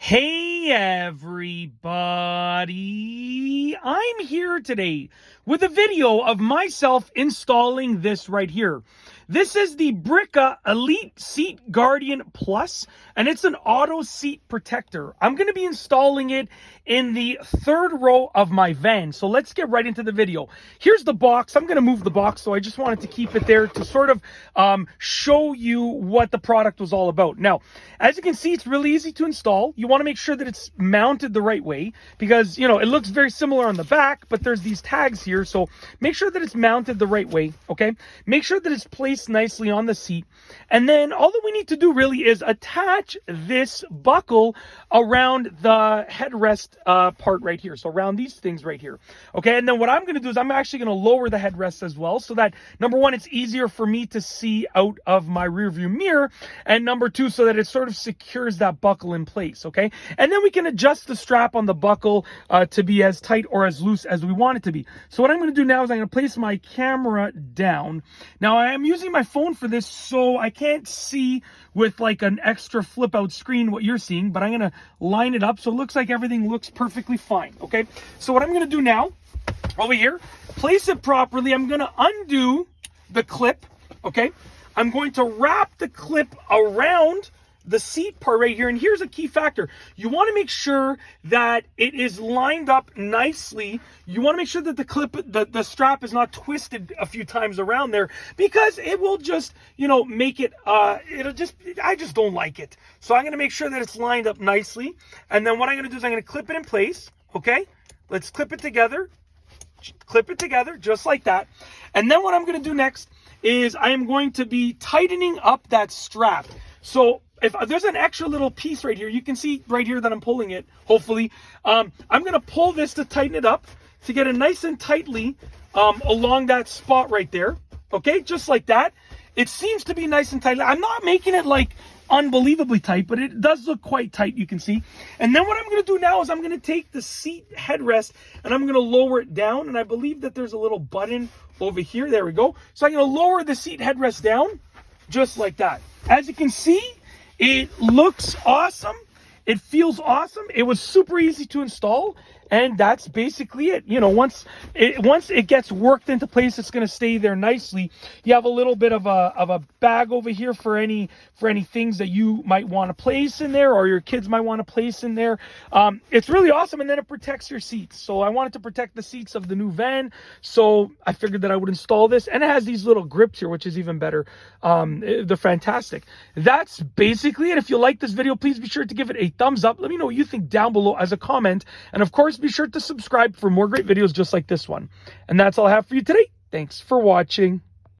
Hey everybody, I'm here today with a video of myself installing this right here. This is the Brica Elite Seat Guardian Plus, and it's an auto seat protector. I'm going to be installing it in the third row of my van. So let's get right into the video. Here's the box. I'm going to move the box, so I just wanted to keep it there to sort of show you what the product was all about. Now, as you can see, it's really easy to install. You want to make sure that it's mounted the right way because, you know, it looks very similar on the back, but there's these tags here. So make sure that it's mounted the right way, okay? Make sure that it's placed nicely on the seat. And then all that we need to do really is attach this buckle around the headrest part right here. So around these things right here, okay? And then what I'm going to do is I'm actually going to lower the headrest as well so that, number one, it's easier for me to see out of my rear view mirror, and number two, so that it sort of secures that buckle in place, okay? And then we can adjust the strap on the buckle to be as tight or as loose as we want it to be. So what I'm going to do now is I'm going to place my camera down. Now, I am using my phone for this, so I can't see with like an extra flip out screen what you're seeing, but I'm going to line it up so it looks like everything looks perfectly fine, okay? So what I'm going to do now, over here, place it properly. I'm going to undo the clip, okay? I'm going to wrap the clip around the seat part right here. And here's a key factor. You want to make sure that it is lined up nicely. You want to make sure that the clip, the strap is not twisted a few times around there, because it will just, you know, make it, I just don't like it. So I'm going to make sure that it's lined up nicely. And then what I'm going to do is I'm going to clip it in place. Okay. Let's clip it together just like that. And then what I'm going to do next is I am going to be tightening up that strap. So if there's an extra little piece right here, you can see right here that I'm pulling it, hopefully. I'm going to pull this to tighten it up to get it nice and tightly along that spot right there. Okay, just like that. It seems to be nice and tight. I'm not making it like unbelievably tight, but it does look quite tight, you can see. And then what I'm going to do now is I'm going to take the seat headrest and I'm going to lower it down. And I believe that there's a little button over here. There we go. So I'm going to lower the seat headrest down just like that. As you can see, it looks awesome. It feels awesome. It was super easy to install, and that's basically it. You know, once it gets worked into place, it's going to stay there nicely. You have a little bit of a bag over here for any things that you might want to place in there, or your kids might want to place in there. It's really awesome, and then it protects your seats. So I wanted to protect the seats of the new van, so I figured that I would install this, and it has these little grips here, which is even better. They're fantastic. That's basically it. If you like this video, please be sure to give it a thumbs up. Let me know what you think down below as a comment, and of course be sure to subscribe for more great videos just like this one. And that's all I have for you today. Thanks for watching.